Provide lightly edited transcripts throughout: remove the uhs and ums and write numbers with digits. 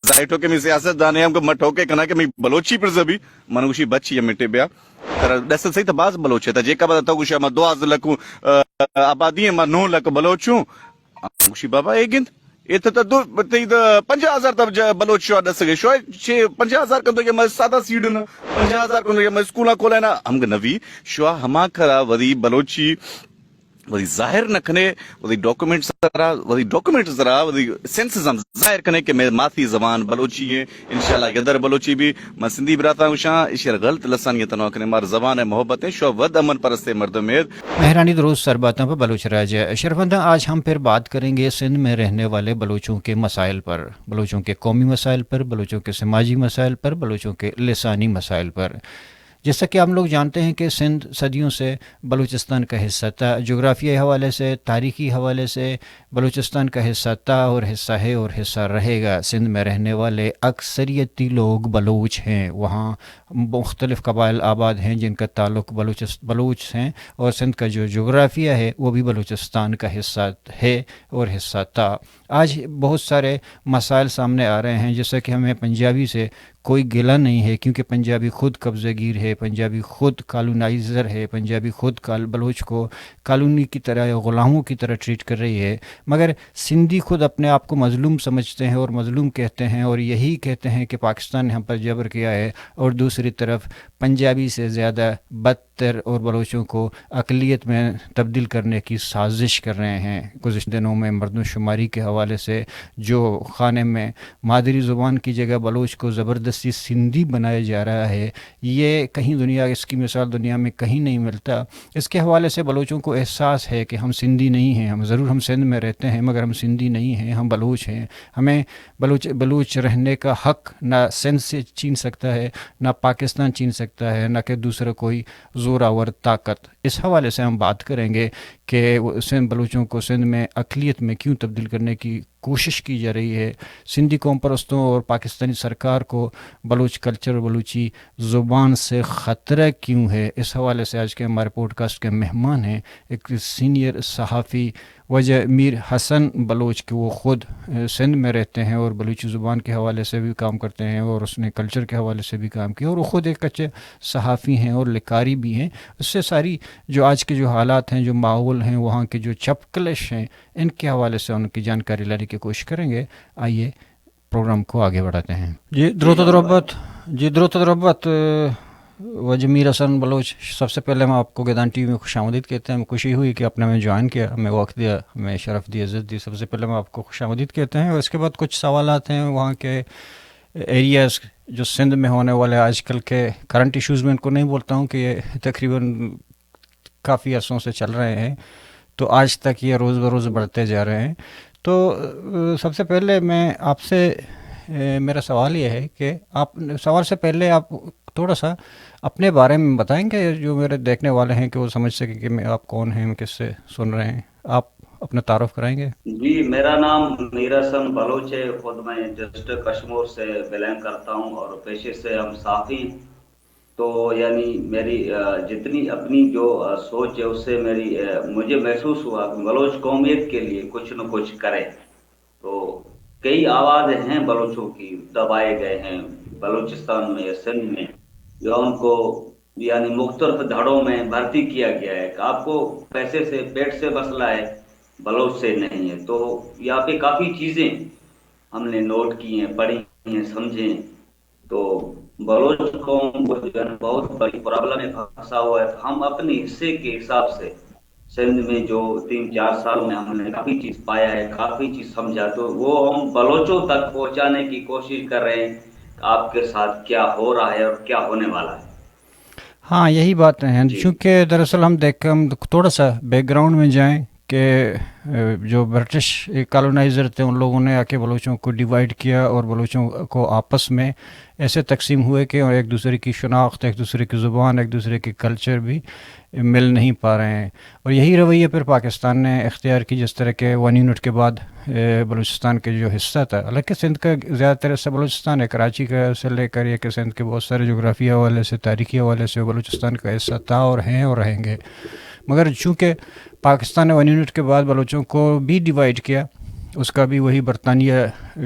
ظاہر ٹھوکے میں سیاست دانے ہم کو مت ٹھوکے کنا کہ میں بلوچی پر زبی منوشی بچی مٹے بیا تر دس صحیح تو باز بلوچ ہے جے کا بتا تو گوشا ما 2 لک آبادی ما 9 لک بلوچوں گوشی بابا اے گند یہ تو 50,000 تب بلوچ شو دس گئے شو 50,000 کندو کہ میں سادہ سیڈ نا 50,000 کندو کہ میں اسکولا کھولا نا ہم نوی شو ہما کرا ودی بلوچی وہی ظاہر نہ کنے وہی ڈاکومنٹس ذرا وہی سینسز ہم ظاہر کنے کہ میں ماتھی زبان بلوچی ہے انشاءاللہ یدر بلوچی بھی میں سندھی براتا ہوں شاہ اشیر غلط لسان یہ تنوع کنے مار زبان ہے محبت ہے شو ود امن پرستے مردمید مہرانی درود سر باتوں پر بلوچ راج شرفندہ آج ہم پھر بات کریں گے سندھ میں رہنے والے بلوچوں کے مسائل پر، بلوچوں کے قومی مسائل پر، بلوچوں کے سماجی مسائل پر، بلوچوں کے لسانی مسائل پر۔ جیسا کہ ہم لوگ جانتے ہیں کہ سندھ صدیوں سے بلوچستان کا حصہ تھا، جغرافیائی حوالے سے، تاریخی حوالے سے بلوچستان کا حصہ تھا اور حصہ ہے اور حصہ رہے گا۔ سندھ میں رہنے والے اکثریتی لوگ بلوچ ہیں، وہاں مختلف قبائل آباد ہیں جن کا تعلق بلوچ ہیں، اور سندھ کا جو جغرافیہ ہے وہ بھی بلوچستان کا حصہ ہے اور حصہ تھا۔ آج بہت سارے مسائل سامنے آ رہے ہیں، جیسا کہ ہمیں پنجابی سے کوئی گلہ نہیں ہے کیونکہ پنجابی خود قبضہ گیر ہے، پنجابی خود کالونائزر ہے، پنجابی خود بلوچ کو کالونی کی طرح یا غلاموں کی طرح ٹریٹ کر رہی ہے، مگر سندھی خود اپنے آپ کو مظلوم سمجھتے ہیں اور مظلوم کہتے ہیں، اور یہی کہتے ہیں کہ پاکستان نے ہم پر جبر کیا ہے، اور دوسری طرف پنجابی سے زیادہ بدتر اور بلوچوں کو اقلیت میں تبدیل کرنے کی سازش کر رہے ہیں۔ گزشتہ دنوں میں مردم شماری کے حوالے سے جو خانے میں مادری زبان کی جگہ بلوچ کو زبردستی سندھی بنایا جا رہا ہے، یہ کہیں دنیا اس کی مثال دنیا میں کہیں نہیں ملتا۔ اس کے حوالے سے بلوچوں کو احساس ہے کہ ہم سندھی نہیں ہیں، ہم سندھ میں رہتے ہیں مگر ہم سندھی نہیں ہیں، ہم بلوچ ہیں، ہمیں بلوچ رہنے کا حق نہ سندھ سے چھین سکتا ہے، نہ پاکستان چھین سکتا ہے، نہ کہ دوسرا کوئی زور آور طاقت۔ اس حوالے سے ہم بات کریں گے کہ بلوچوں کو سندھ میں اقلیت میں کیوں تبدیل کرنے کی کوشش کی جا رہی ہے، سندھی قوم پرستوں اور پاکستانی سرکار کو بلوچ کلچر، بلوچی زبان سے خطرہ کیوں ہے۔ اس حوالے سے آج کے ہمارے پوڈ کاسٹ کے مہمان ہیں ایک سینئر صحافی وجہ میر حسن بلوچ، کہ وہ خود سندھ میں رہتے ہیں اور بلوچی زبان کے حوالے سے بھی کام کرتے ہیں اور اس نے کلچر کے حوالے سے بھی کام کیا، اور وہ خود ایک اچھے صحافی ہیں اور لکھاری بھی ہیں۔ اس سے ساری جو آج کے جو حالات ہیں، جو ماحول ہیں، وہاں کے جو چپکلش ہیں، ان کے حوالے سے ان کی جانکاری لینے کی کوشش کریں گے۔ آئیے پروگرام کو آگے بڑھاتے ہیں۔ جی دروت دربت وجہ میر حسن بلوچ، سب سے پہلے ہم آپ کو گیدان ٹی وی میں خوش آمدید کہتے ہیں۔ ہمیں خوشی ہوئی کہ آپ نے ہمیں جوائن کیا، ہمیں وقت دیا، ہمیں شرف دی، عزت دی، سب سے پہلے ہم آپ کو خوش آمدید کہتے ہیں۔ اور اس کے بعد کچھ سوالات ہیں وہاں کے ایریاز جو سندھ میں ہونے والے آج کل کے کرنٹ ایشوز میں، ان کو نہیں بولتا ہوں کہ یہ تقریباً کافی عرصوں سے چل رہے ہیں، تو آج تک یہ روز بروز بڑھتے جا رہے ہیں۔ تو سب سے پہلے میں آپ سے میرا سوال یہ ہے کہ سوال سے پہلے آپ تھوڑا سا اپنے بارے میں بتائیں گے، جو میرے دیکھنے والے ہیں کہ وہ سمجھ سکیں کہ آپ کون ہیں، کس سے سن رہے ہیں۔ آپ اپنا تعارف کرائیں گے؟ جی، میرا نام میر حسن بلوچ ہے، خود میں ڈسٹرکٹ کشمور سے بلانگ کرتا ہوں اور پیشے سے ہم صحافی ہیں۔ تو یعنی میری جتنی اپنی جو سوچ ہے اس سے مجھے محسوس ہوا کہ بلوچ قومیت کے لیے کچھ نہ کچھ کرے۔ تو کئی آوازیں ہیں بلوچوں کی دبائے گئے ہیں بلوچستان میں یا سندھ میں، جو ان کو یعنی مختلف دھڑوں میں بھرتی کیا گیا ہے کہ آپ کو پیسے سے پیٹ سے مسئلہ ہے، بلوچ سے نہیں ہے۔ تو یہاں پہ کافی چیزیں ہم نے نوٹ کی ہیں، پڑھی ہیں، سمجھیں۔ تو بلوچ قوم کو جو ہے بہت بڑی پرابلم میں پھنسا ہوا ہے۔ ہم اپنے حصے کے حساب سے سندھ میں جو 3-4 سال میں ہم نے کافی چیز پایا ہے، کافی چیز سمجھا، تو وہ ہم بلوچوں تک پہنچانے کی کوشش کر رہے ہیں کہ آپ کے ساتھ کیا ہو رہا ہے اور کیا ہونے والا ہے۔ ہاں، یہی بات ہے، جی چونکہ دراصل ہم تھوڑا سا بیک گراؤنڈ میں جائیں کہ جو برٹش کالونائزر تھے، ان لوگوں نے آ کے بلوچوں کو ڈیوائیڈ کیا اور بلوچوں کو آپس میں ایسے تقسیم ہوئے کہ ایک دوسرے کی شناخت، ایک دوسرے کی زبان، ایک دوسرے کے کلچر بھی مل نہیں پا رہے ہیں۔ اور یہی رویہ پھر پاکستان نے اختیار کی، جس طرح کے 1 یونٹ کے بعد بلوچستان کے جو حصہ تھا، حالانکہ سندھ کا زیادہ تر حصہ بلوچستان ہے، کراچی کا سے لے کر یہ کہ سندھ کے بہت سارے جغرافی حوالے سے، تاریخی حوالے سے بلوچستان کا حصہ تھا اور ہیں اور رہیں گے، مگر چونکہ پاکستان نے 1 یونٹ کے بعد بلوچوں کو بھی ڈیوائیڈ کیا، اس کا بھی وہی برطانیہ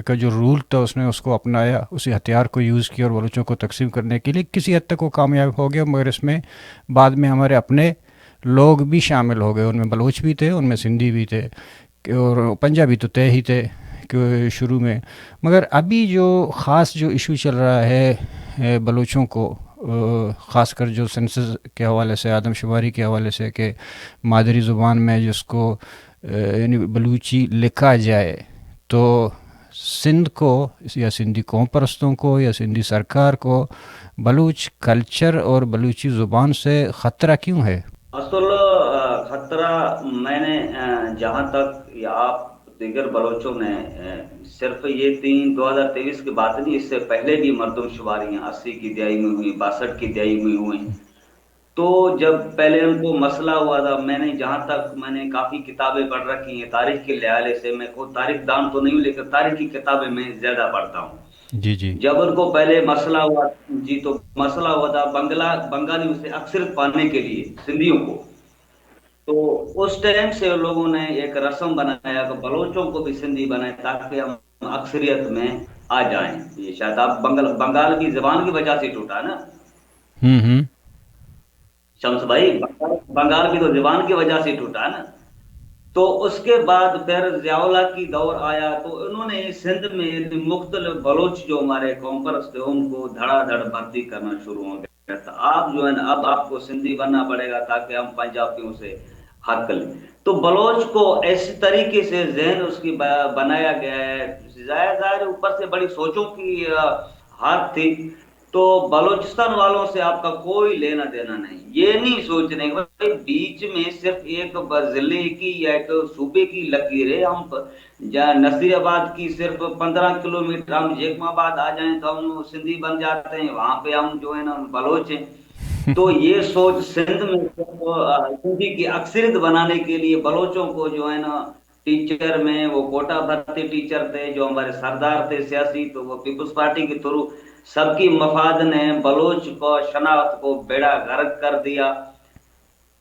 کا جو رول تھا اس نے اس کو اپنایا، اسی ہتھیار کو یوز کیا اور بلوچوں کو تقسیم کرنے کے لیے کسی حد تک وہ کامیاب ہو گیا، مگر اس میں بعد میں ہمارے اپنے لوگ بھی شامل ہو گئے، ان میں بلوچ بھی تھے، ان میں سندھی بھی تھے، اور پنجابی تو طے ہی تھے کہ شروع میں. مگر ابھی جو خاص جو ایشو چل رہا ہے بلوچوں کو، خاص کر جو سینسس کے حوالے سے، آدم شماری کے حوالے سے، کہ مادری زبان میں جس کو یعنی بلوچی لکھا جائے، تو سندھ کو یا سندھی قوم پرستوں کو یا سندھی سرکار کو بلوچ کلچر اور بلوچی زبان سے خطرہ کیوں ہے؟ اصل خطرہ میں نے جہاں تک یا آپ دیگر بلوچوں نے صرف یہ 2023 کی بات نہیں، اس سے پہلے بھی مردم شماریاں 80 کی دہائی میں ہوئی، 62 کی دہائی میں ہوئی. تو جب پہلے ان کو مسئلہ ہوا تھا، میں نے جہاں تک میں نے کافی کتابیں پڑھ رکھی ہیں تاریخ کے لحاظ سے، میں خود تاریخ دان تو نہیں ہوں لیکن تاریخ کی کتابیں میں زیادہ پڑھتا ہوں. جی جی. جب ان کو پہلے مسئلہ ہوا، جی تو مسئلہ ہوا تھا بنگالیوں سے اکثریت پانے کے لیے سندھیوں کو، تو اس ٹائم سے لوگوں نے ایک رسم بنایا کہ بلوچوں کو بھی سندھی بنائے تاکہ ہم اکثریت میں آ جائیں. یہ شاید آپ بنگال کی زبان کی وجہ سے ٹوٹا نا شمس بھائی، بنگال کی تو زبان کی وجہ سے ٹوٹا نا. تو اس کے بعد پھر ضیاء اللہ کی دور آیا تو انہوں نے سندھ میں مختلف بلوچ جو ہمارے قوم پرست تھے ان کو دھڑا دھڑ بھرتی کرنا شروع ہو گیا تھا. آپ جو ہے نا اب آپ کو سندھی بننا پڑے گا تاکہ ہم پنجابیوں سے حق لیں. تو بلوچ کو ایسی طریقے سے ذہن اس کی بنایا گیا ہے، ظاہر اوپر سے بڑی سوچوں کی ہاتھ تھی. تو بلوچستان والوں سے آپ کا کوئی لینا دینا نہیں. یہ نہیں سوچنے کہ بیچ میں صرف ایک ضلع کی یا ایک صوبے کی لکیر ہے. ہم نصیر آباد کی صرف 15 کلومیٹر ہم جیکم آباد آ جائیں تو ہم سندھی بن جاتے ہیں، وہاں پہ ہم جو ہے نا بلوچ ہیں. تو یہ سوچ سندھ میں سندھی کی اکثریت بنانے کے لیے بلوچوں کو جو ہے نا ٹیچر میں وہ کوٹا بھرتی ٹیچر تھے جو ہمارے سردار تھے سیاسی، تو وہ پیپلز پارٹی کے تھرو سب کی مفاد نے بلوچ کو شناخت کو بیڑا غرق کر دیا.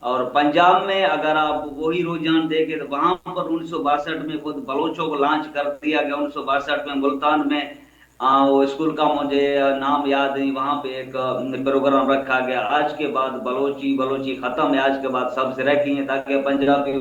اور پنجاب میں اگر آپ وہی رجحان دیکھیں تو وہاں پر 1962 میں خود بلوچوں کو لانچ کر دیا گیا. 1962 میں ملتان میں وہ اسکول کا مجھے نام یاد نہیں، وہاں پہ ایک پروگرام رکھا گیا. آج کے بعد بلوچی ختم ہے، آج کے بعد سب سے رہ گئی ہیں تاکہ پنجابی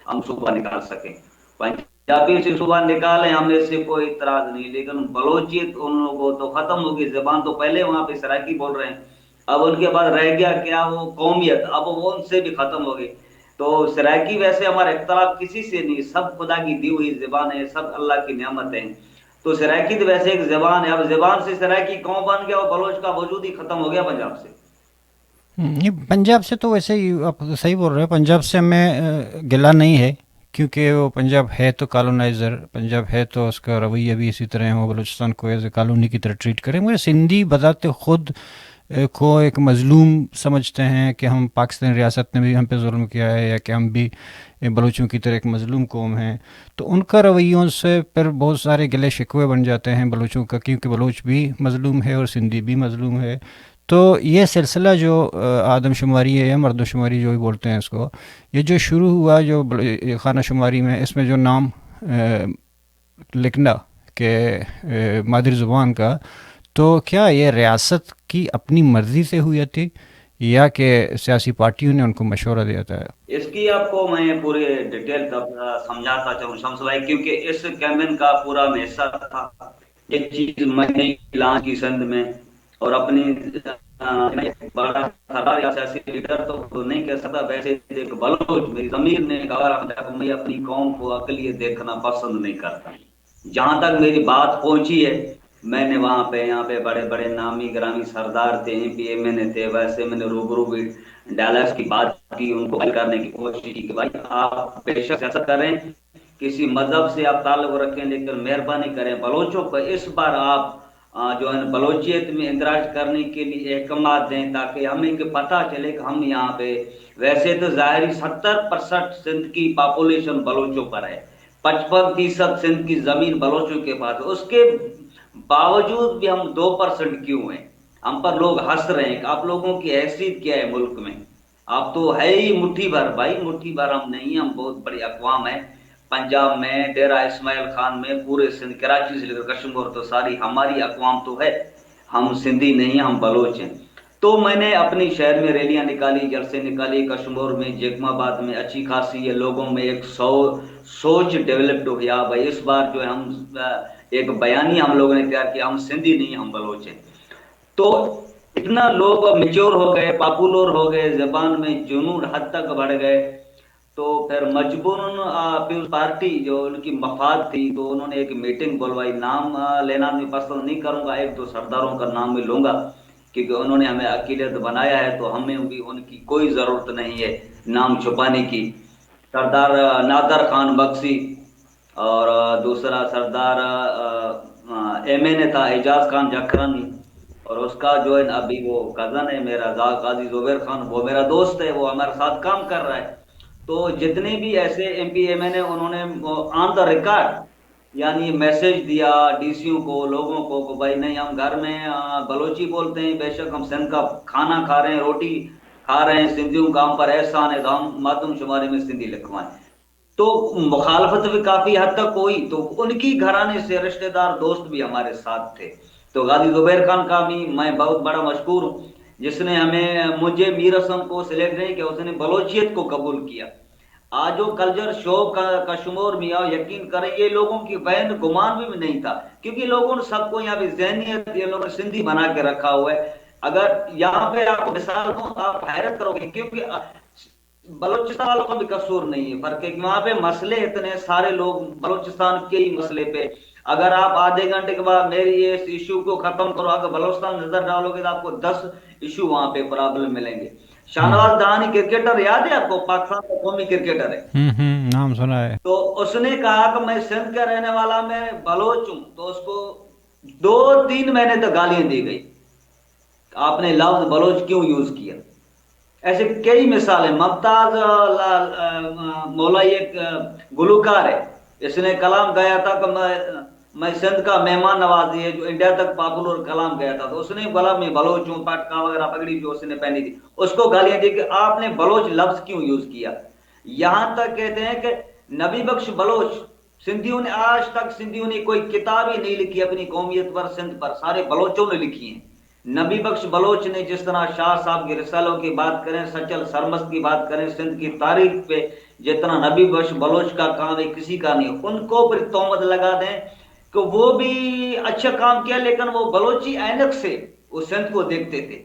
ہم صوبہ نکال سکیں. پنجابی سے صوبہ نکالیں، ہمیں سے کوئی اعتراض نہیں، لیکن بلوچیت ان لوگوں کو تو ختم ہوگی. زبان تو پہلے وہاں پہ سرائکی بول رہے ہیں، اب ان کے بعد رہ گیا کیا؟ وہ قومیت، اب وہ ان سے بھی ختم ہو گئی. تو سرائکی ویسے ہمارا اختلاف کسی سے نہیں، سب خدا کی دی ہوئی زبان ہے، سب اللہ کی نعمت ہیں. تو سرائکی تو ویسے ایک زبان ہے، اب زبان سے سرائکی قوم بن گیا اور بلوچ کا وجود ہی ختم ہو گیا پنجاب سے. پنجاب سے تو ویسے ہی آپ صحیح بول رہے ہیں، پنجاب سے ہمیں گلہ نہیں ہے کیونکہ وہ پنجاب ہے تو کالونائزر، پنجاب ہے تو اس کا رویہ بھی اسی طرح ہے، وہ بلوچستان کو ایز اے کالونی کی طرح ٹریٹ کریں. مگر سندھی بذات خود کو ایک مظلوم سمجھتے ہیں کہ ہم پاکستان ریاست نے بھی ہم پہ ظلم کیا ہے، یا کہ ہم بھی بلوچوں کی طرح ایک مظلوم قوم ہیں. تو ان کا رویوں سے پھر بہت سارے گلے شکوے بن جاتے ہیں بلوچوں کا، کیونکہ بلوچ بھی مظلوم ہے اور سندھی بھی مظلوم ہے. تو یہ سلسلہ جو آدم شماری ہے یا مردم شماری جو بھی بولتے ہیں اس کو، یہ جو شروع ہوا جو خانہ شماری میں، اس میں جو نام لکھنا کہ مادری زبان کا، تو کیا یہ ریاست کی اپنی مرضی سے ہوئی تھی یا کہ سیاسی پارٹیوں نے ان کو مشورہ دیا تھا؟ اس کی آپ کو میں پورے ڈیٹیل سمجھاتا چاہوں شمس بھائی، کیونکہ اس کیمپین کا پورا میں حصہ تھا. ایک چیز میں نے اعلان کی سندھ میں، اور اپنی بڑا سیاسی لیڈر تو نہیں کہہ سکتا، ویسے ایک بلوچ میری ضمیر نے کہا میں اپنی قوم کو اقلیت دیکھنا پسند نہیں کرتا. جہاں تک میری بات پہنچی ہے، میں نے وہاں پہ یہاں پہ بڑے بڑے نامی گرامی سردار تھے، ایم پی ایم این اے تھے، ویسے میں نے روبرو بھی ڈائلاگس کی بات کی، ان کو حل کرنے کی کوشش کی کہ بھائی آپ بے شک سیاست کریں، کسی مذہب سے آپ تعلق رکھیں، لیکن مہربانی کریں بلوچوں کو اس بار آپ جو ہے بلوچیت میں اندراج کرنے کے لیے احکامات دیں تاکہ ہمیں کہ پتہ چلے کہ ہم یہاں پہ، ویسے تو ظاہری 70% سندھ کی پاپولیشن بلوچوں پر ہے، 55% سندھ کی زمین بلوچوں کے پاس ہے، اس کے باوجود بھی ہم 2% کیوں ہیں؟ ہم پر لوگ ہنس رہے ہیں کہ آپ لوگوں کی حیثیت کیا ہے ملک میں؟ آپ تو ہے ہی مٹھی بھر، بھائی مٹھی بھر ہم نہیں، ہم بہت بڑی اقوام ہیں. पंजाब में डेरा इस्माइल खान में, पूरे सिंध, कराची से लेकर कश्मीर तो सारी हमारी अक़वाम तो है, हम सिंधी नहीं, हम बलोच हैं। तो मैंने अपनी शहर में रैलियां निकाली, जलसे निकाली, कश्मीर में, जेकमाबाद में अच्छी खासी ये लोगों में एक सोच डेवलप्ड हो गया भाई इस बार जो है हम एक बयानी हम लोगों ने तैयार किया, हम सिंधी नहीं, हम बलोच हैं। तो इतना लोग मेच्योर हो गए, पॉपुलर हो गए, जबान में जुनून हद तक बढ़ गए। तो फिर मजबूरन पीपल्स पार्टी जो उनकी मफाद थी, तो उन्होंने एक मीटिंग बुलवाई। नाम लेना मैं पसंद नहीं करूंगा, एक दो सरदारों का नाम मैं लूंगा, क्योंकि उन्होंने हमें अकीदत बनाया है, तो हमें भी उनकी कोई जरूरत नहीं है नाम छुपाने की। सरदार नादर खान बख्शी, और दूसरा सरदार एमएनए था एजाज खान जखरानी, और उसका जो है अभी वो कजन है मेरा गाजी जुबैर खान, वो मेरा दोस्त है, वो हमारे साथ काम कर रहा है। तो जितने भी ऐसे एमपी एमएनए, उन्होंने ऑन द रिकॉर्ड यानी मैसेज दिया डीसीओ को, लोगों को भाई नहीं, हम घर में बलोची बोलते हैं, बेशक हम सिंध का खाना खा रहे हैं, रोटी खा रहे हैं, सिंधियों का हम पर एहसान है, तो हम मातम शुमारी में सिंधी लिखवाएं। तो मुखालफत भी काफी हद तक हुई, तो उनकी घराने से रिश्तेदार दोस्त भी हमारे साथ थे। तो गाजी जुबैर खान का भी मैं बहुत बड़ा मशहूर हूँ, जिसने हमें, मुझे मीर हसन को सिलेक्ट नहीं किया, उसने बलोचियत को कबूल किया। आज जो कल्चर शो कश्मीर में आओ, यकीन करें ये लोगों की बहन गुमान भी नहीं था, क्योंकि लोगों ने सबको यहाँ पे जहनियत ये लोगों ने सिंधी बना के रखा हुआ है। अगर यहाँ पे आपको मिसाल दूं, आप हैरत करोगे, क्योंकि बलूचिस्तान वालों का भी कसूर नहीं है, फर्क है कि वहां पे मसले इतने सारे लोग बलूचिस्तान के ही मसले पे, अगर आप आधे घंटे के बाद मेरी ये इस इशू को खत्म करो, अगर बलूचिस्तान नजर डालोगे तो आपको 10 इशू वहां पे प्रॉब्लम मिलेंगे। शाहनवाज दहानी क्रिकेटर याद है आपको, पाकिस्तान का कौमी क्रिकेटर है। नाम सुना है। तो उसने कहा कि मैं सिंध का रहने वाला, मैं बलोच हूं, तो उसको 2-3 महीने तक गालियां दी गई, आपने लफ्ज बलोच क्यों यूज किया। ऐसे कई मिसालें। मुमताज मौला एक गुलकार है, इसने कलाम गाया था कि मैं सिंध का मेहमान नवाजी है, जो इंडिया तक पॉपुलर कलाम गया था, तो उसने बोला मैं बलोच हूँ, पटका वगैरह पगड़ी जो उसने पहनी थी, उसको गालियां दी कि आपने बलोच लफ्ज क्यों यूज किया। यहां तक कहते हैं कि नबी बख्श बलोच, सिंधियों ने आज तक सिंधियों ने कोई किताब ही नहीं लिखी अपनी कौमियत पर, सिंध पर, सारे बलोचों ने लिखी है। नबी बख्श बलोच ने जिस तरह शाह साहब के रिसालों की बात करें, सचल सरमस्त की बात करें, सिंध की तारीख पे जितना नबी बख्श बलोच का काम है किसी का नहीं, उनको फिर तोहमत लगा दें कि वो भी अच्छा काम किया, लेकिन वो बलोची ऐनक से वो सिंध को देखते थे।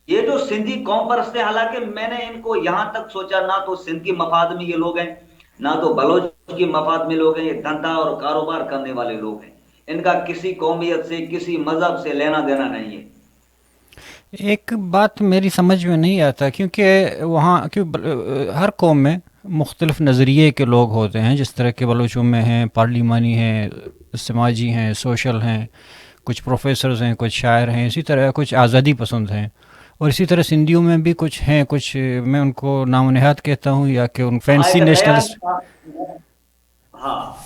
ये जो सिंधी कौम परस्त है, हालांकि मैंने इनको यहां तक सोचा, ना तो सिंध की मफाद में ये लोग हैं, ना तो बलोच की मफाद में लोग हैं, ये धंधा और कारोबार करने वाले लोग हैं, इनका किसी कौमियत से किसी मजहब से लेना देना नहीं है। एक बात मेरी समझ में नहीं आता, क्योंकि वहाँ हर कौम में मुख्तलिफ नज़रिए के लोग होते हैं, जिस तरह के बलूचों में हैं, पार्लिमानी हैं, समाजी हैं, सोशल हैं, कुछ प्रोफेसर्स हैं, कुछ शायर हैं, इसी तरह कुछ आज़ादी पसंद हैं, और इसी तरह सिंधियों में भी कुछ हैं, कुछ मैं उनको नामनहात कहता हूँ, या कि उन फैंसी नेशनलिस्ट,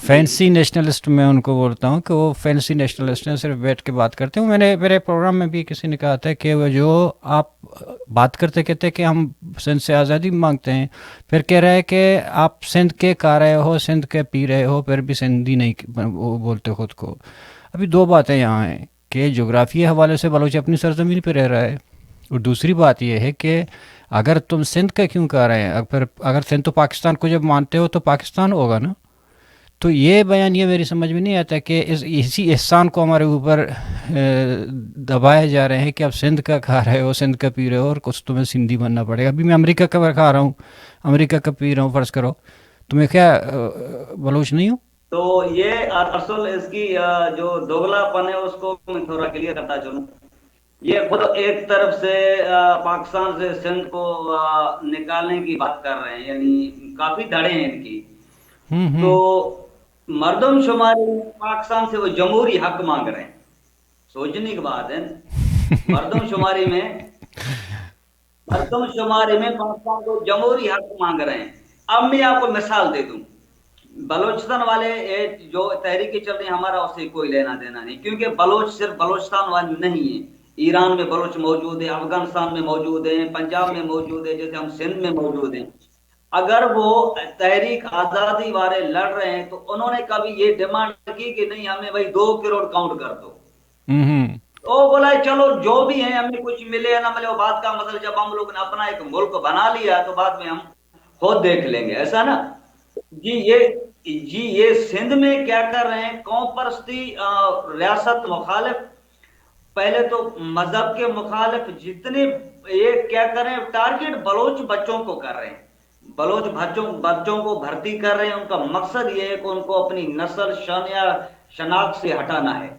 फैंसी नेशनलिस्ट मैं उनको बोलता हूँ कि वो फैंसी नेशनलिस्ट हैं, सिर्फ बैठ के बात करते हैं। मैंने मेरे प्रोग्राम में भी किसी ने कहा था कि वो जो आप बात करते कहते कि हम सिंध से आज़ादी मांगते हैं, फिर कह रहा है कि आप सिंध के खा रहे हो, सिंध के पी रहे हो, फिर भी सिंधी नहीं वो बोलते खुद को। अभी दो बातें यहाँ हैं कि जोग्राफी हवाले से बलोच अपनी सरजमीन पर रह रहा है, और दूसरी बात यह है कि अगर तुम सिंध का क्यों कह रहे हैं, अगर सिंध तो पाकिस्तान को जब मानते हो तो पाकिस्तान होगा ना। तो ये बयान ये मेरी समझ में नहीं आता कि इसी एहसान को हमारे ऊपर दबाए जा रहे हैं कि आप सिंध का खा रहे हो, सिंध का पी रहे हो, और कुछ तुम्हें सिंधी बनना पड़ेगा। अभी मैं अमेरिका का खा रहा हूँ, अमेरिका का पी रहा हूँ, फ़र्ज़ करो, तुम्हें क्या बलूच नहीं हो? तो ये असल इसकी जो दोगलापन है उसको मैं थोड़ा क्लियर करता चलूँ। ये खुद एक तरफ से पाकिस्तान से सिंध को निकालने की बात कर रहे हैं, यानी काफ़ी धड़े हैं इनकी। तो मर्दमशुमारी पाकिस्तान से वो जमहूरी हक मांग रहे हैं, सोचने की बात है। मर्दमशुमारी में पाकिस्तान को जमहूरी हक मांग रहे हैं। अब मैं आपको मिसाल दे दूं, बलोचिस्तान वाले जो तहरीकें चल रही है, हमारा उससे कोई लेना देना नहीं, क्योंकि बलोच सिर्फ बलोचिस्तान वाले नहीं है, ईरान में बलोच मौजूद है, अफगानिस्तान में मौजूद है, पंजाब में मौजूद है, जैसे हम सिंध में मौजूद हैं। अगर वो तहरीक आजादी वाले लड़ रहे हैं तो उन्होंने कभी ये डिमांड की कि नहीं हमें भाई 2 करोड़ काउंट कर दो? हम्म। तो बोला है, चलो जो भी है हमें कुछ मिले या ना मिले वो बात का मतलब, जब हम लोग ने अपना एक मुल्क बना लिया तो बाद में हम खुद देख लेंगे, ऐसा ना। जी ये ये सिंध में क्या कर रहे हैं, कौम परस्ती, रियासत मुखालिफ, पहले तो मजहब के मुखालिफ जितने, ये क्या कर रहे हैं, टारगेट बलोच बच्चों को कर रहे हैं, बलोच बच्चों बच्चों को भर्ती कर रहे हैं। उनका मकसद ये है कि उनको अपनी नस्ल शन या शनाख्त से हटाना है।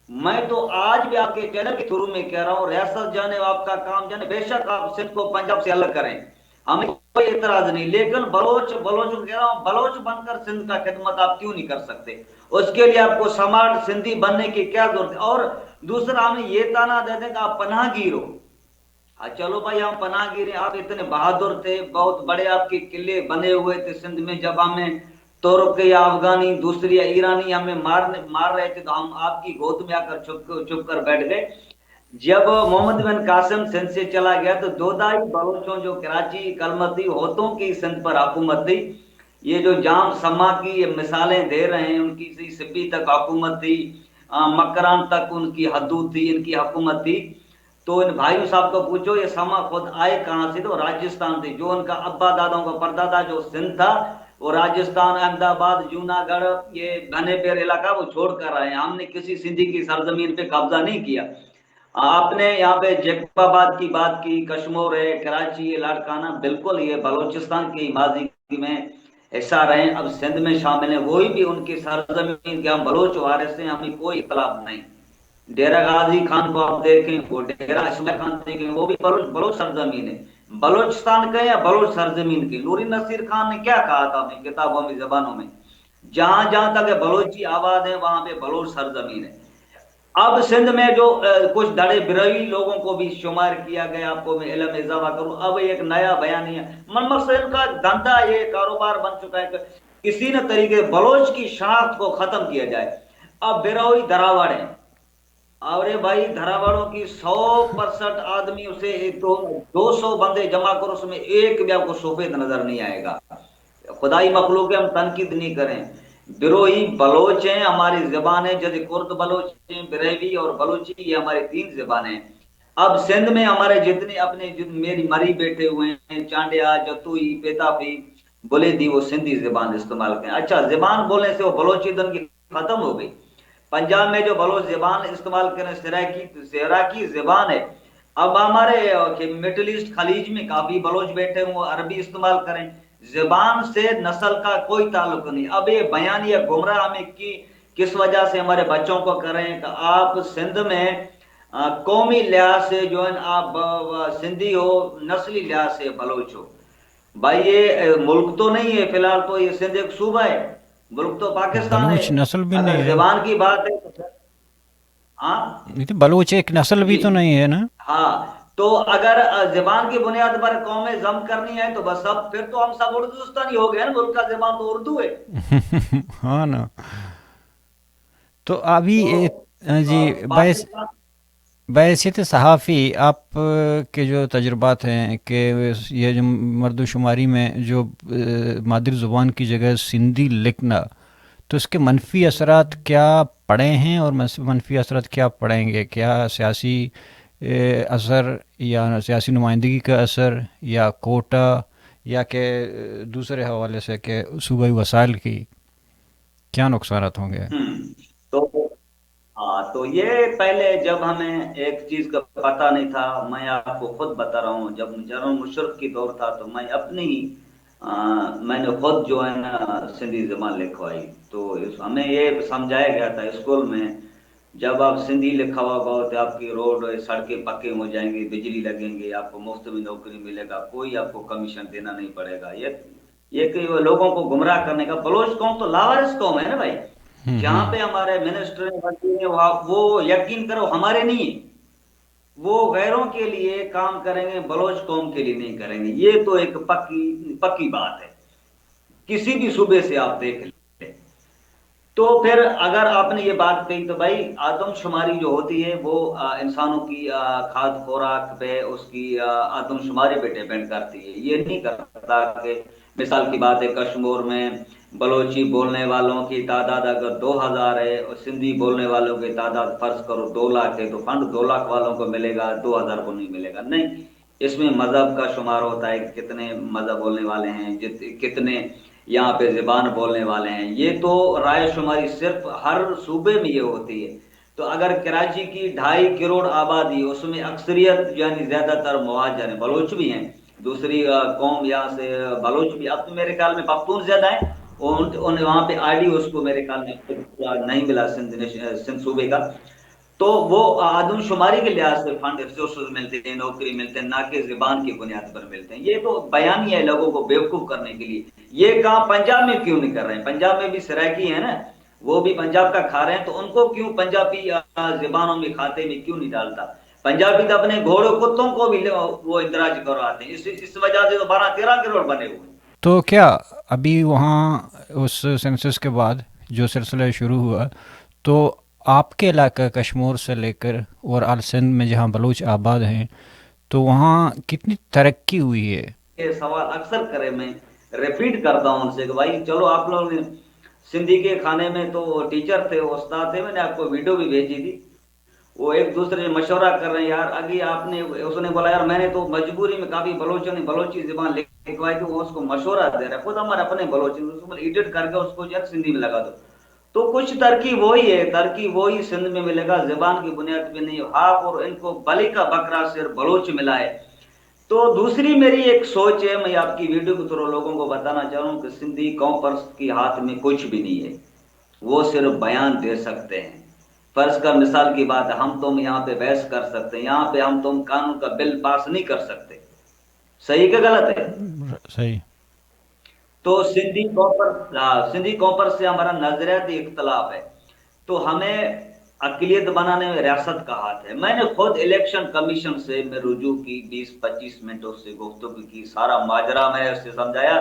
मैं तो आज भी आपके चैनल के थ्रू में कह रहा हूँ, रियासत जाने आपका काम जाने, बेशक आप सिंध को पंजाब से अलग करें, हमें कोई एतराज नहीं, लेकिन बलोच बलोच को कह रहा हूँ, बलोच बनकर सिंध का खिदमत आप क्यों नहीं कर सकते? उसके लिए आपको समार्ट सिंधी बनने की क्या जरूरत है? और दूसरा हमें ये ताना दे दें कि आप पनाहगीर हो। चलो भाई हम पनाहगीर हैं, आप इतने बहादुर थे, बहुत बड़े आपके किले बने हुए थे सिंध में, जब हमें तुर्क या अफगानी दूसरी या ईरानी हमें मार रहे थे तो हम आपकी गोद में आकर चुप कर बैठ गए। जब मोहम्मद बिन कासिम सिंध से चला गया तो दोदाई बलोचों, जो कराची कलमती होतों की सिंध पर हुकूमत थी, ये जो जाम समा की ये मिसालें दे रहे हैं, उनकी सिब्बी तक हुकूमत थी, मकरान तक उनकी हदूद थी, इनकी हुकूमत थी। तो इन भाइयों साहब को पूछो ये समा खुद आए कहां से? तो राजस्थान से। जो उनका अब्बा दादाओं का परदादा जो सिंध था वो राजस्थान, अहमदाबाद, जूनागढ़, ये घने पेड़ इलाका वो छोड़ कर आए। हमने किसी सिंधी की सरजमीन पे कब्जा नहीं किया। आपने यहाँ पे जैकबाबाद की बात की, कश्मीर है, कराची है, लाड़काना, बिल्कुल ये बलोचिस्तान की माजी में हिस्सा रहे, अब सिंध में शामिल है, वही भी उनकी सरजमीन के, हम बलोच वारिस हैं, हमें कोई इख्तलाफ नहीं। डेरा गाजी खान को आप देखें, वो डेरा इस्माइल खान देखें, वो भी बलोच बलोच सरजमीन है, बलोचिस्तान के या बलोच सरजमीन के। नूरी नसीर खान ने क्या कहा था अपनी किताबों में, जबानों में, जहां जहां तक बलोची आबाद है वहां पे बलोच सरजमीन है। अब सिंध में जो कुछ दड़े बिरवी लोगों को भी शुमार किया गया, आपको मैं इल्म इजाफा करूं, अब एक नया बयान है, मन से इनका धंधा, ये कारोबार बन चुका है कि किसी न तरीके बलोच की शनाख्त को खत्म किया जाए। अब बिरवी धरावड़ है, अरे भाई धरावड़ों की 100% आदमी उसे, तो 200 बंदे जमा करो, उसमें एक भी आपको सफेद नजर नहीं आएगा। खुदाई मखलूक हम तनकीद नहीं करें, बिरोही बलोच हैं, हमारी जबान है, जैसे कुर्द बलोच हैं, बिरहवी और बलोची, ये हमारी 3 जबानें हैं। अब सिंध में हमारे जितने अपने मेरी मरी बैठे हुए हैं, चांडिया, जतुई, पेताफी, बुलेदी, वो सिंधी जबान इस्तेमाल करें। अच्छा, जबान बोलने से वो बलोची दन की खत्म हो गई। पंजाब में जो बलोच जबान इस्तेमाल करें सराकी जबान है। अब हमारे मिडिल ईस्ट खलीज में काफी बलोच बैठे हुए, अरबी इस्तेमाल करें, जबान से नस्ल का कोई ताल्लुक नहीं। अब ये बयान या गुमराह हमें किस वजह से हमारे बच्चों को कर रहे हैं कि आप सिंध में कौमी लिहाज से जो है आप सिंधी हो, नस्ली लिहाज से बलोच हो। भाई ये मुल्क तो नहीं है फिलहाल, तो ये सिंध एक सूबा है, मुल्क तो पाकिस्तान है। बलूच नस्ल भी नहीं अगर है। जबान की बात है तो हाँ नहीं तो बलूच एक नस्ल भी जी, तो नहीं है ना। हाँ, तो अगर जबान की बुनियाद पर कौमें जम करनी है तो बस अब फिर तो हम सब उर्दूस्तानी हो गए ना, मुल्क का जबान तो उर्दू है। हाँ ना। तो अभी तो जी, पाकिस्तान बैसियत सहाफ़ी आप के जो तजुर्बात हैं कि ये जो मर्दशुमारी में जो मादरी ज़ुबान की जगह सिंधी लिखना, तो इसके मनफी असरात क्या पड़े हैं और मनफी असरात क्या पड़ेंगे? क्या सियासी असर या सियासी नुमाइंदगी का असर या कोटा या के दूसरे हवाले से कि सूबाई वसाइल की क्या नुकसानात होंगे? तो हाँ, तो ये पहले जब हमें एक चीज का पता नहीं था, मैं आपको खुद बता रहा हूँ, जब जनरल मुशर्रफ की दौर था तो मैं अपनी ही मैंने खुद जो है ना सिंधी जबान लिखवाई। तो हमें ये समझाया गया था स्कूल में, जब आप सिंधी लिखा होगा तो आपकी रोड सड़कें पक्के हो जाएंगी, बिजली लगेंगे, आपको मुफ्त में नौकरी मिलेगा, कोई आपको कमीशन देना नहीं पड़ेगा। ये कि लोगों को गुमराह करने का। बलोच कौम तो लावारिस कौम है ना भाई, जहां पे हमारे मिनिस्टर मंत्री हैं वो यकीन करो हमारे नहीं, वो गैरों के लिए काम करेंगे, बलोच कौम के लिए नहीं करेंगे। ये तो एक पक्की पक्की बात है, किसी भी सूबे से आप देख लें। तो फिर अगर आपने ये बात कही तो भाई आदमशुमारी जो होती है वो इंसानों की खाद खुराक पे, उसकी आदमशुमारी पे डिपेंड करती है। ये नहीं करता कि مثال की बात है, कश्मीर में बलोची बोलने वालों की तादाद अगर 2000 है और सिंधी बोलने वालों की तादाद फर्ज करो 2 लाख है, तो फंड 2 लाख वालों को मिलेगा, 2000 को नहीं मिलेगा। नहीं, इसमें मजहब का शुमार होता है कि कितने मजहब बोलने वाले हैं, कितने यहाँ पे ज़बान बोलने वाले हैं। ये तो राय शुमारी सिर्फ हर सूबे में ये होती है। तो अगर कराची की 2.5 करोड़ आबादी, उसमें अक्सरियत यानी ज्यादातर मुहाजिर हैं, बलोच भी हैं, दूसरी कौम यहाँ से बलोच भी, अब तो मेरे ख्याल में पख्तून ज्यादा है, उन वहाँ पे आईडी उसको मेरे ख्याल में नहीं मिला सिंध सूबे का। तो वो आदमशुमारी के लिहाज से फंड रिसोर्सेज मिलते हैं, नौकरी मिलते हैं, ना कि ज़बान की बुनियाद पर मिलते हैं। ये तो बयानी है लोगों को बेवकूफ करने के लिए। ये काम पंजाब में क्यों नहीं कर रहे हैं? पंजाब में भी सराइकी है ना, वो भी पंजाब का खा रहे हैं, तो उनको क्यों पंजाबी ज़बानों में खाते में क्यों नहीं डालता? पंजाबी तो अपने घोड़ों कुत्तों को भी वो इंदराज करवाते हैं, इस वजह से तो 12-13 करोड़ बने हुए हैं। तो क्या अभी वहाँ उस सेंसस के बाद जो सिलसिला शुरू हुआ, तो आपके इलाका कश्मीर से लेकर और आल सिंध में जहाँ बलूच आबाद हैं, तो वहाँ कितनी तरक्की हुई है? ये सवाल अक्सर करे, मैं रिपीट करता हूँ उनसे कि भाई चलो, आप लोग सिंधी के खाने में तो टीचर थे, उस्ताद थे, मैंने आपको वीडियो भी भेजी थी, वो एक दूसरे से मशवरा कर रहे हैं, यार अभी आपने, उसने बोला यार मैंने तो मजबूरी में काफी बलोचों ने बलोची जुबान लिखवाई थी, वो उसको मशवरा दे रहा है, खुद हमारे अपने बलोची, उसको एडिट करके उसको यार सिंधी में लगा दो। तो कुछ तरकीब वही है, तरकीब वही सिंध में मिलेगा, जबान की बुनियाद पे नहीं। हाफ और इनको बलि का बकरा सिर्फ बलोच मिला है। तो दूसरी मेरी एक सोच है, मैं आपकी वीडियो के थ्रू लोगों को बताना चाह रहा हूँ कि सिंधी कॉम्पर्स की हाथ में कुछ भी नहीं है, वो सिर्फ बयान दे सकते हैं। फर्ज का मिसाल की बात है, हम तुम यहाँ पे बहस कर सकते हैं, यहाँ पे हम तुम कानून का बिल पास नहीं कर सकते। सही क्या गलत है? सही। तो सिंधी कॉम्पर्स से हमारा नजरियाती इख्तलाफ है, तो हमें अकलियत बनाने में रियासत का हाथ है। मैंने खुद इलेक्शन कमीशन से मैं रुजू की, 20-25 मिनटों से गुफ्तगू की, सारा माजरा मैंने उससे समझाया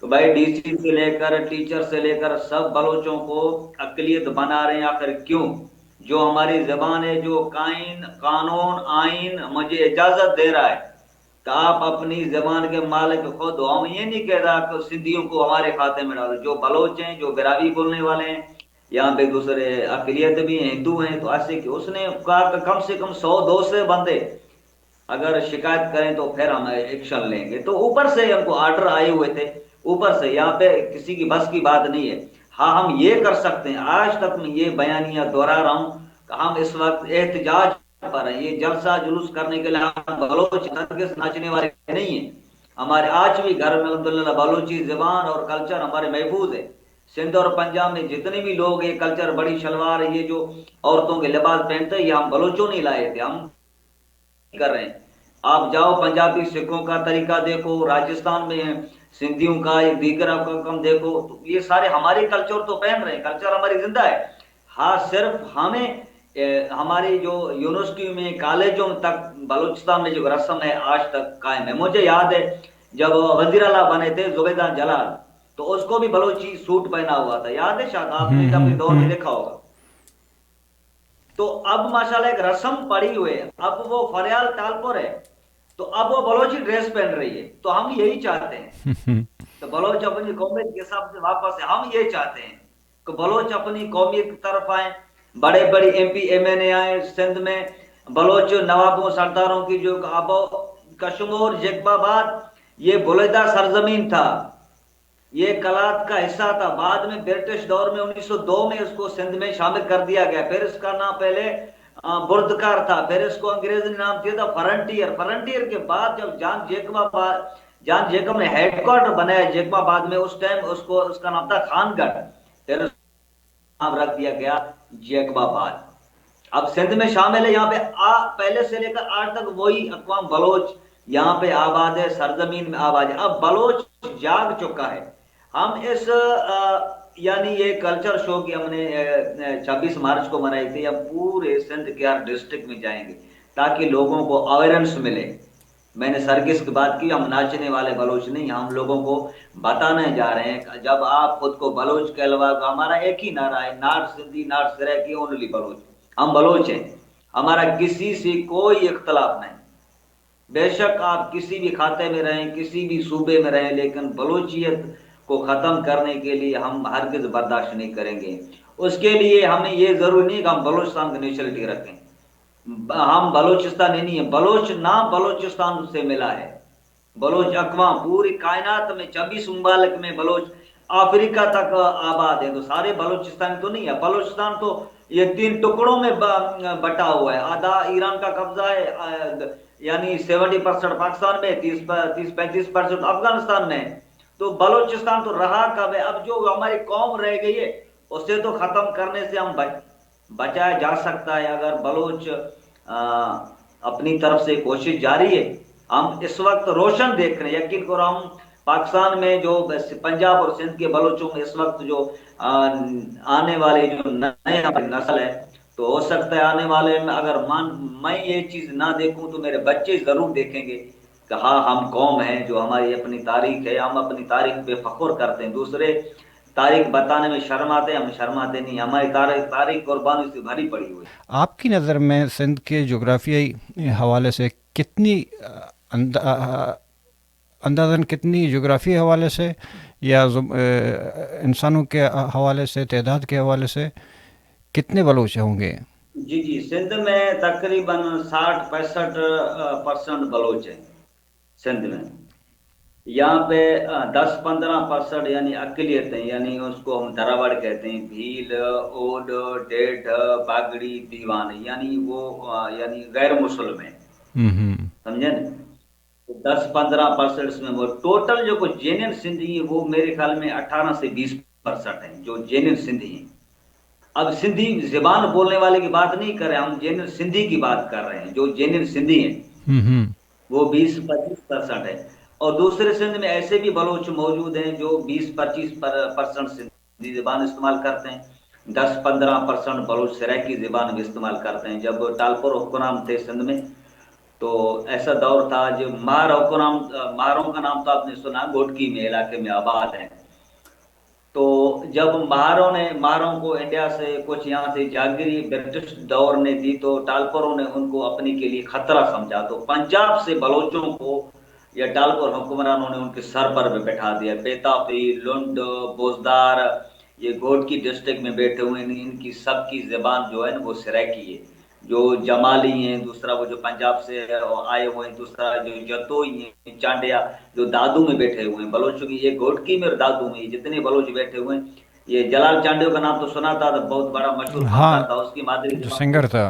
कि भाई डीसी से लेकर टीचर से लेकर सब बलोचों को अकलियत बना रहे हैं, आखिर क्यों? जो हमारी जबान है, जो कानून आइन मुझे इजाजत दे रहा है कि आप अपनी जबान के मालिक खुद हो। हम ये नहीं कह रहा कि सिंधियों को हमारे खाते में डालो, जो बलोच हैं, जो बिरावी बोलने वाले हैं, यहाँ पे दूसरे अकलियत भी हैं, हिंदू हैं, तो ऐसे कि उसने कहा कि कम से कम 100-200 बंदे अगर शिकायत करें तो फिर हम एक्शन लेंगे। तो ऊपर से हमको आर्डर आए हुए थे, ऊपर से, यहाँ पे किसी की बस की बात नहीं है। हाँ, हम ये कर सकते हैं, आज तक मैं ये बयानियां दोहरा रहा हूँ कि हम इस वक्त एहतजाज पर हैं। ये जलसा जुलूस करने के लिए हम बलोच नरगिस नाचने वाले नहीं है। हमारे आज भी घर में अल्हम्दुलिल्लाह बलोची जबान और कल्चर हमारे महफूज है। सिंध और पंजाब में जितने भी लोग ये कल्चर, बड़ी शलवार, ये जो औरतों के लिबास पहनते हैं, ये हम बलोचों नहीं लाए थे, हम कर रहे हैं। आप जाओ पंजाबी सिखों का तरीका देखो, राजस्थान में सिंधियों का, एक दीगर कम देखो, तो ये सारे हमारे कल्चर तो पहन रहे हैं, कल्चर हमारी जिंदा है। हाँ, सिर्फ हमें हमारी जो यूनिवर्सिटी में, कॉलेजों तक बलूचिस्तान में जो रस्म है आज तक कायम है। मुझे याद है जब वजीर आला बने थे जुबैदा जलाल, तो उसको भी बलोची सूट पहना हुआ था, याद है? शायद आपने अपने दौर में देखा होगा। तो अब माशाल्लाह एक रस्म पड़ी हुई है, अब वो फरियाल तालपुर है, तो अब वो बलोची ड्रेस पहन रही है। तो हम यही चाहते हैं तो बलोच अपनी कौमियत के हिसाब से वापस है। हम ये चाहते हैं कि बलोच अपनी कौमियत की तरफ आए, बड़े बड़े MP MNA आए सिंध में, बलोच नवाबों सरदारों की जो आबो, कश्मीर जैकबाबाद ये बुलंदा सरजमीन था, ये कलात का हिस्सा था। बाद में ब्रिटिश दौर में 1902 में इसको सिंध में शामिल कर दिया गया। फिर इसका नाम पहले बुर्दकार था, फिर इसको अंग्रेजी नाम दिया था फ्रंटियर। फ्रंटियर के बाद जब जान जेकब ने हेडक्वार्टर बनाया जैकबाबाद में, उस टाइम उसको, उसका नाम था खानगढ़, फिर नाम रख दिया गया जैकबाबाद। अब सिंध में शामिल है, यहाँ पे पहले से लेकर आज तक वही अक़वाम बलोच यहाँ पे आबाद है, सरजमीन में आबाद है। अब बलोच जाग चुका है। हम इस यानी ये कल्चर शो की हमने 26 मार्च को मनाई थी, अब पूरे सिंध के हर डिस्ट्रिक्ट में जाएंगे ताकि लोगों को अवेयरनेस मिले। मैंने सरगिस की बात की, हम नाचने वाले बलोच नहीं, हम लोगों को बताने जा रहे हैं जब आप खुद को बलोच कहलवा, हमारा एक ही नारा है, not Sindhi not Saraiki only Baloch. हम बलोच हैं, हमारा किसी से कोई इख्तलाफ नहीं। बेशक आप किसी भी खाते में रहें, किसी भी सूबे में रहें, लेकिन बलूचियत को ख़त्म करने के लिए हम हरगिज़ बर्दाश्त नहीं करेंगे। उसके लिए हमें ये ज़रूरी नहीं कि हम बलूचिस्तान की नेशनलिटी रखें। हम बलूचिस्तानी नहीं है, बलोच नाम बलूचिस्तान से मिला है। बलोच अक़वाम पूरी कायनात में 26 ममालिक में बलोच अफ्रीका तक आबाद है, तो सारे बलूचिस्तान तो नहीं है। बलूचिस्तान तो ये 3 टुकड़ों में बटा हुआ है। आधा ईरान का कब्जा है, यानी 70% पाकिस्तान में, 30-35% अफगानिस्तान में। तो बलूचिस्तान तो रहा कब है? अब जो हमारी कौम रह गई है उसे तो खत्म करने से हम बचाया जा सकता है अगर बलोच अपनी तरफ से कोशिश जारी है। हम इस वक्त रोशन देख रहे हैं, यकीन करो, हम पाकिस्तान में जो पंजाब और सिंध के बलोचों में इस वक्त जो आने वाले जो नए हमारी नस्ल है, तो हो सकता है आने वाले में अगर मैं ये चीज ना देखूं तो मेरे बच्चे जरूर देखेंगे कि हाँ हम कौम है जो हमारी अपनी तारीख है, हम अपनी तारीख पे फख्र करते हैं। दूसरे तारीख बताने में शर्माते हैं, हम शर्माते नहीं, हमारी तारीख कुर्बानी से भरी पड़ी हुई। आपकी नज़र में सिंध के जोग्राफियाई हवाले से कितनी अंदाज़न कितनी जोग्राफी हवाले से या इंसानों के हवाले से, तादाद के हवाले से कितने बलोच होंगे? जी जी, सिंध में तकरीबन 60-65% बलोच है सिंध में। यहाँ पे 10-15% यानी अकलियत है, यानी उसको हम दरावड़ कहते हैं, भील, ओड, डेढ़, बागड़ी, दीवान, यानी वो यानी गैर मुस्लिम है, समझे ना। 10-15% इसमें वो टोटल जो कुछ जेन्युइन सिंधी है वो मेरे ख्याल में 18 से 20% है जो जेन्युइन सिंधी है। अब सिंधी ज़बान बोलने वाले की बात नहीं कर रहे, हम जेन्युइन सिंधी की बात कर रहे हैं। जो जेन्युइन सिंधी है वो 20-25% है। और दूसरे सिंध में ऐसे भी बलोच मौजूद हैं जो 20-25% सिंधी ज़बान इस्तेमाल करते हैं, 10-15% बलोच सराइकी ज़बान भी इस्तेमाल करते हैं। जब टालपुर हुक्मरान थे सिंध में तो ऐसा दौर था जो महारों का नाम तो आपने सुना, घोटकी में इलाके में आबाद है। तो जब महारों को इंडिया से कुछ यहाँ से जागीरी ब्रिटिश दौर ने दी तो टालपुरों ने उनको अपने के लिए खतरा समझा, तो पंजाब से बलोचों को या टालपुर हुक्मरानों ने उनके सर पर भी बैठा दिया। बेताफी, लुंड, बोजदार, ये घोटकी डिस्ट्रिक्ट में बैठे हुए हैं, इनकी सबकी ज़बान जो है ना वो सराइकी है। जो जमाली हैं, दूसरा वो जो पंजाब से आए हुए हैं, दूसरा जो जतोई हैं, चांडिया जो दादू में बैठे हुए हैं बलोचों की, ये घोटकी में और दादू में जितने बलोच बैठे हुए हैं। ये जलाल चांडियो का नाम तो सुना था, बहुत बड़ा मशहूर खानदान था, उसकी मादरी जो सिंगर था,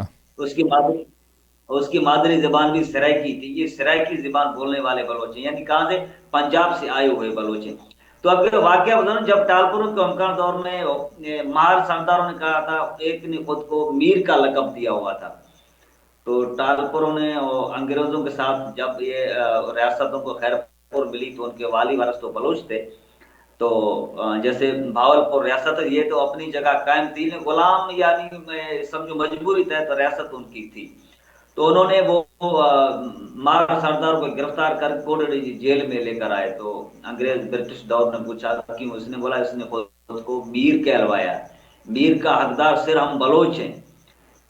उसकी मादरी जबान भी सराइकी थी। ये सराइकी जबान बोलने वाले बलोच हैं, यानी कहाँ से? पंजाब से आए हुए बलोच हैं। तो अब वाक्य बताओ, जब टालपुर के हुक्मरान दौर में महार सरदारों ने कहा था, एक ने खुद को मीर का लक़ब दिया हुआ था, तो टालपुरों ने अंग्रेजों के साथ जब ये रियासतों को खैरपुर मिली तो उनके वाली वारस तो बलोच थे। तो जैसे भावलपुर रियासत ये तो अपनी जगह कायम थी, गुलाम यानी समझो मजबूरी तहत तो रियासत उनकी थी। तो उन्होंने वो मार सरदार को गिरफ्तार कर कोटड़ी जेल में लेकर आए। तो अंग्रेज ब्रिटिश दौर ने पूछा कि उसने बोला इसने खुद को मीर कहलवाया, मीर का हकदार सिर्फ हम बलोच हैं।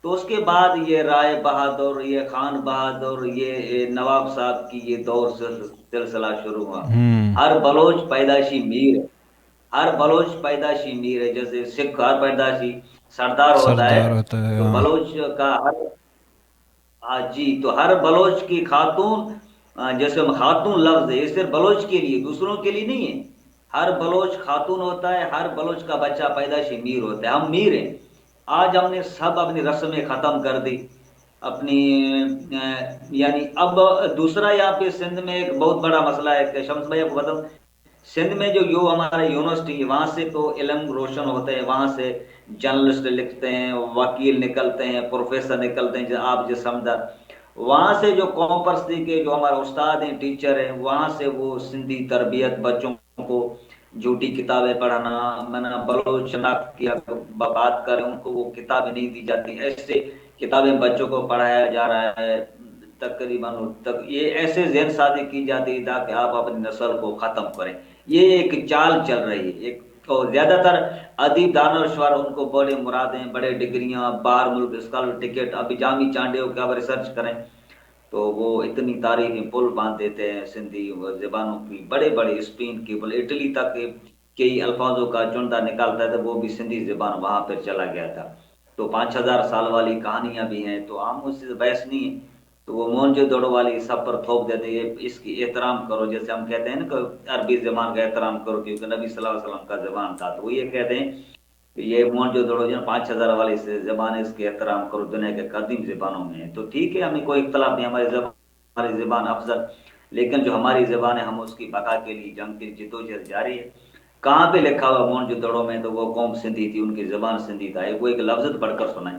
तो उसके बाद ये राय बहादुर, ये खान बहादुर, ये नवाब साहब की ये दौर सिलसिला शुरू हुआ। हर बलोच पैदाशी मीर है, हर बलोच पैदाशी मीर है। जैसे सिख हर पैदाशी सरदार होता है, तो बलोच का हाँ जी, तो हर बलोच की खातून, जैसे खातून लफ्ज है, ये सिर्फ बलोच के लिए, दूसरों के लिए नहीं है। हर बलोच खातून होता है, हर बलोच का बच्चा पैदाशी मीर होता है। हम मीर हैं। आज हमने सब अपनी रस्में खत्म कर दी अपनी, यानी अब दूसरा यहाँ पे सिंध में एक बहुत बड़ा मसला है कि शम्स भाई आपको बताऊं, सिंध में जो हमारा यूनिवर्सिटी है वहां से तो इल्म रोशन होते हैं, वहां से जर्नलिस्ट लिखते हैं, वकील निकलते हैं, प्रोफेसर निकलते हैं, आप जो समझा। वहां से जो कौम परस्ती के जो हमारे उस्ताद हैं, टीचर हैं, वहां से वो सिंधी तरबियत बच्चों को झूठी किताबें पढ़ाना, मैंने बलोच शनाख्त की बात करें उनको वो किताबें नहीं दी जाती, ऐसे किताबें बच्चों को पढ़ाया जा रहा है तकरीबन तक। ये ऐसे ज़हन साजी की जाती है ताकि आप अपनी नस्ल को ख़त्म करें। ये एक चाल चल रही है। एक तो ज़्यादातर अदीब दानश्वर उनको बड़े मुरादें, बड़े डिग्रियां, बाहर मुल्क स्कॉलर टिकट, अभी जामी चांडियों का रिसर्च करें تو وہ اتنی تاریخی پل باندھ دیتے ہیں سندھی زبانوں کی، بڑے بڑے اسپین کی، بولے اٹلی تک کئی الفاظوں کا چنڈا نکالتا تھا، وہ بھی سندھی زبان وہاں پہ چلا گیا تھا۔ تو 5,000 سال والی کہانیاں بھی ہیں، تو ہم اس سے بحث نہیں ہے۔ تو وہ مونجو دوڑو والی سب پر تھوپ دیتے ہیں، یہ اس کی احترام کرو، جیسے ہم کہتے ہیں نا کہ عربی زبان کا احترام کرو کیونکہ نبی صلی اللہ علیہ وسلم کا زبان تھا، تو وہ یہ کہتے ہیں کہ یہ مونجو دوڑو جو 5,000 والی زبان ہے، اس کے احترام کرو، دنیا کے قدیم زبانوں میں ہے۔ تو ٹھیک ہے، ہمیں کوئی اختلاف نہیں، ہماری زبان افضل، لیکن جو ہماری زبان ہے ہم اس کی بقا کے لیے جنگ کی جدوجہد جاری ہے۔ کہاں پہ لکھا ہوا مونجو دوڑو میں تو وہ قوم سندھی تھی، ان کی زبان سندھی تھا، وہ ایک لفظ پڑھ کر سنائیں۔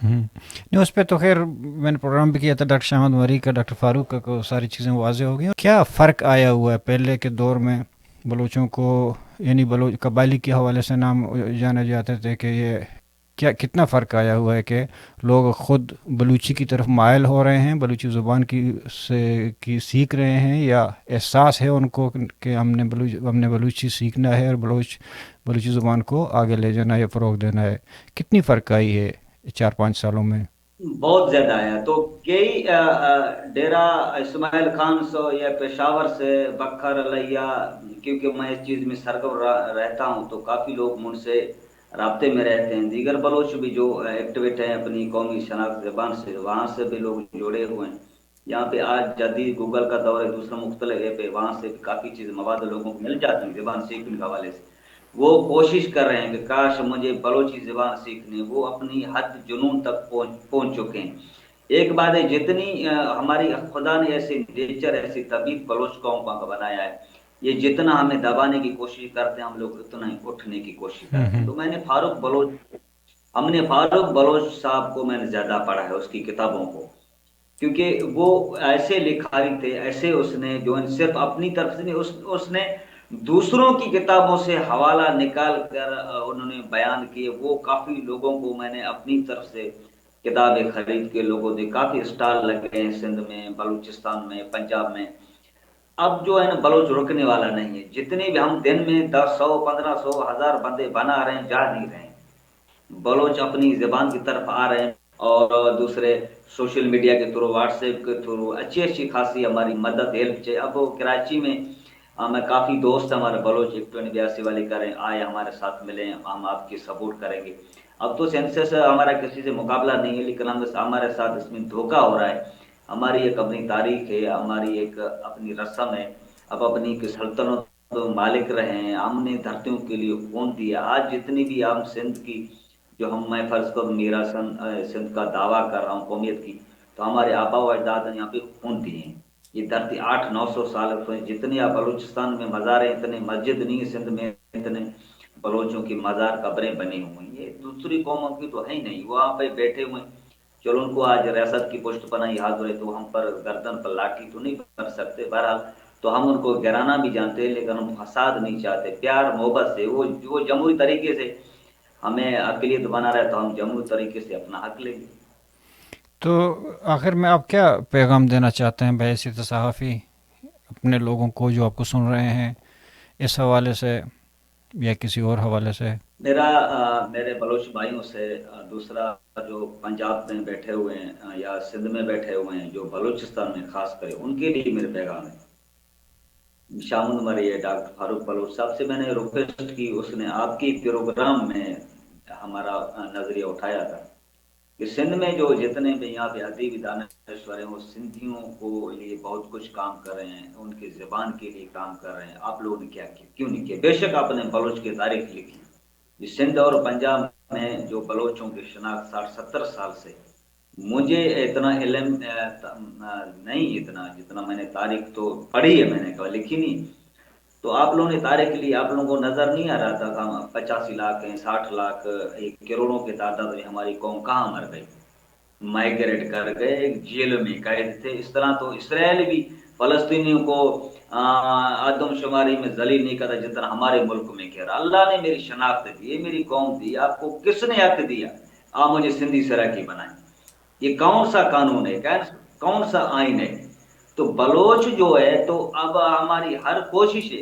نہیں، اس پہ تو خیر میں نے پروگرام بھی کیا تھا ڈاکٹر شاہد مری کا، ڈاکٹر فاروق کا، کو ساری چیزیں واضح ہو گئی۔ کیا فرق آیا ہوا ہے پہلے کے دور میں بلوچوں کو، یعنی بلوچ قبائلی کے حوالے سے نام جانے جاتے تھے، کہ یہ کیا کتنا فرق آیا ہوا ہے کہ لوگ خود بلوچی کی طرف مائل ہو رہے ہیں، بلوچی زبان کی سیکھ رہے ہیں، یا احساس ہے ان کو کہ ہم نے بلوچی سیکھنا ہے اور بلوچی زبان کو آگے لے جانا ہے یا فروغ دینا ہے؟ کتنی فرق آئی ہے 4-5 سالوں میں؟ بہت زیادہ ہے۔ تو کئی ڈیرا اسماعیل خان سو یا پشاور سے بکھر لیا، کیونکہ میں اس چیز میں سرگرم رہتا ہوں تو کافی لوگ مجھ سے رابطے میں رہتے ہیں، دیگر بلوچ بھی جو ایکٹیویٹ ہیں اپنی قومی شناخت زبان سے، وہاں سے بھی لوگ جڑے ہوئے ہیں۔ یہاں پہ آج جدید گوگل کا دور ہے، دوسرا مختلف ایپ ہے، وہاں سے بھی کافی چیز مواد لوگوں کو مل جاتی ہیں زبان سیکھنے کے حوالے سے۔ وہ کوشش کر رہے ہیں کہ کاش مجھے بلوچی زبان سیکھنی، وہ اپنی حد جنون تک پہنچ چکے ہیں۔ ایک بات ہے، جتنی ہماری خدا نے ایسی نیچر، ایسی طبیعت بلوچ قوم کا بنایا ہے، یہ جتنا ہمیں دبانے کی کوشش کرتے ہیں ہم لوگ اتنا ہی اٹھنے کی کوشش کرتے ہیں۔ تو ہم نے فاروق بلوچ صاحب کو میں نے زیادہ پڑھا ہے، اس کی کتابوں کو، کیونکہ وہ ایسے لکھاری تھے، ایسے اس نے جو صرف اپنی طرف سے نہیں، اس نے دوسروں کی کتابوں سے حوالہ نکال کر انہوں نے بیان کیے۔ وہ کافی لوگوں کو میں نے اپنی طرف سے کتابیں خرید کے لوگوں نے، کافی اسٹال لگے ہیں سندھ میں، بلوچستان میں، پنجاب میں۔ اب جو ہے نا بلوچ رکنے والا نہیں ہے، جتنے بھی ہم دن میں 10، 100، 1500، 1000 بندے بنا رہے ہیں، جا نہیں رہے ہیں۔ بلوچ اپنی زبان کی طرف آ رہے ہیں، اور دوسرے سوشل میڈیا کے تھرو، واٹس ایپ کے تھرو اچھی خاصی ہماری مدد ہیلپ چاہیے۔ اب وہ کراچی میں میں کافی دوست ہمارے بلوچ 81 والے کریں آئے ہمارے ساتھ ملیں، ہم آپ کی سپورٹ کریں گے۔ اب تو سینسس ہمارا کسی سے مقابلہ نہیں ہے، لیکن ہمارے ساتھ اس میں دھوکہ ہو رہا ہے۔ ہماری ایک اپنی تاریخ ہے، ہماری ایک اپنی رسم ہے، اب اپنی سلطنت مالک رہے ہیں، ہم نے دھرتیوں کے لیے خون دیا۔ آج جتنی بھی ہم سندھ کی، جو میں فرض کروں میرا سندھ کا دعویٰ کر رہا ہوں قومیت کی، تو ہمارے آبا و اجداد نے یہاں پہ خون دیے ہیں۔ یہ دھرتی 800-900 سال جتنے آپ بلوچستان میں مزار ہیں، اتنے مسجد نہیں ہے سندھ میں، اتنے بلوچوں کی مزار قبریں بنی ہوئی ہیں۔ یہ دوسری قوموں کی تو ہے ہی نہیں، وہ وہاں پہ بیٹھے ہوئے ہیں۔ چلو ان کو آج ریاست کی پشت پناہی حاضر ہے تو ہم پر گردن پر لاٹھی تو نہیں کر سکتے، بہرحال تو ہم ان کو گرانا بھی جانتے ہیں، لیکن ہم فساد نہیں چاہتے، پیار محبت سے وہ جمہوری طریقے سے ہمیں اقلیت بنا رہا ہے تو ہم جمہوری طریقے سے اپنا حق لیں گے۔ تو آخر میں آپ کیا پیغام دینا چاہتے ہیں بحیثیت صحافی اپنے لوگوں کو جو آپ کو سن رہے ہیں، اس حوالے سے یا کسی اور حوالے سے؟ میرے بلوچ بھائیوں سے، دوسرا جو پنجاب میں بیٹھے ہوئے ہیں یا سندھ میں بیٹھے ہوئے ہیں، جو بلوچستان میں خاص کر ان کے لیے میرے پیغام ہے۔ شامل مری ہے ڈاکٹر فاروق بلوچ صاحب سے میں نے ریکویسٹ کی، اس نے آپ کی پروگرام میں ہمارا نظریہ اٹھایا تھا کہ سندھ میں جو جتنے بھی یہاں پہ ادیب دانشور ہیں، وہ سندھیوں کو لیے بہت کچھ کام کر رہے ہیں، ان کی زبان کے لیے کام کر رہے ہیں۔ آپ لوگوں نے کیا کیا، کیوں نہیں کیا؟ بے شک آپ نے بلوچ کی تاریخ لکھی، یہ سندھ اور پنجاب میں جو بلوچوں کی شناخت 60-70 سال سے، مجھے اتنا علم نہیں، اتنا جتنا میں نے تاریخ تو پڑھی ہے، میں نے کہا لکھی نہیں۔ تو آپ لوگوں نے تاریخ لی، آپ لوگوں کو نظر نہیں آ رہا تھا کہ ہم 85 لاکھ ہیں، 60 لاکھ، ایک کروڑوں کی تعداد میں ہماری قوم کہاں مر گئی، مائگریٹ کر گئے، ایک جیل میں قید تھے۔ اس طرح تو اسرائیل بھی فلسطینیوں کو آدم شماری میں ذلیل نہیں کرتا جتنا ہمارے ملک میں کہہ رہا۔ اللہ نے میری شناخت دی، یہ میری قوم دی، آپ کو کس نے حق دیا آپ مجھے سندھی سرائکی بنائیں؟ یہ کون سا قانون ہے، کون سا آئین ہے؟ تو بلوچ جو ہے، تو اب ہماری ہر کوشش ہے،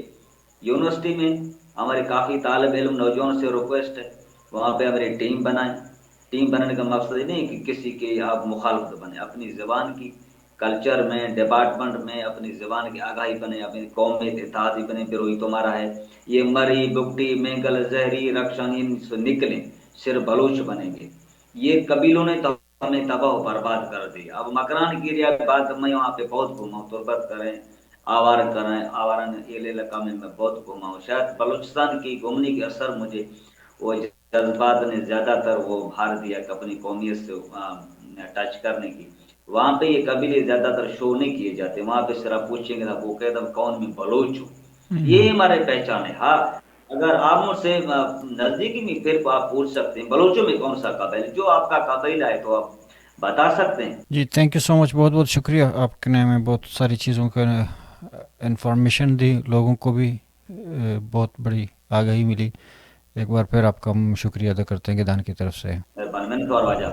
یونیورسٹی میں ہمارے کافی طالب علم نوجوان سے ریکویسٹ ہے وہاں پہ ہماری ٹیم بنائیں۔ ٹیم بنانے کا مقصد یہ نہیں کہ کسی کے آپ مخالفت بنے، اپنی زبان کی کلچر میں ڈپارٹمنٹ میں اپنی زبان کی آگاہی بنے، اپنی قوم میں اتحادی بنے، بروئی تمہارا ہے، یہ مری بگٹی مینگل زہری رکشانی سے نکلیں، صرف بلوچ بنیں گے۔ یہ قبیلوں نے تو ہمیں تباہ و برباد کر دی۔ اب مکران کی بات میں وہاں پہ بہت گھوما ہوں، تربت کریں، آوار کریں، آوارن ایل علاقہ میں بہت گھوما ہوں۔ شاید بلوچستان کی گھومنے کے اثر مجھے وہ جذبات نے زیادہ تر وہ بھار دیا کہ اپنی قومیت سے ٹچ کرنے کی۔ وہاں پہ یہ قبیلے زیادہ تر شو نہیں کیے جاتے، وہاں پہ صرف پوچھیں گے وہ کہتا ہوں کون میں بلوچ ہوں، یہ ہمارے پہچان ہے۔ ہاں اگر آپ مجھ سے نزدیکی میں پھر آپ پوچھ سکتے ہیں بلوچوں میں کون سا قبیلہ، جو آپ کا قبیلہ ہے تو آپ بتا سکتے ہیں۔ جی تھینک یو سو مچ، بہت بہت شکریہ، آپ نے ہمیں بہت ساری چیزوں کا انفارمیشن دی، لوگوں کو بھی بہت بڑی آگاہی ملی۔ ایک بار پھر آپ کا ہم شکریہ ادا کرتے ہیں گدان کی طرف سے۔ بنمن کو آواز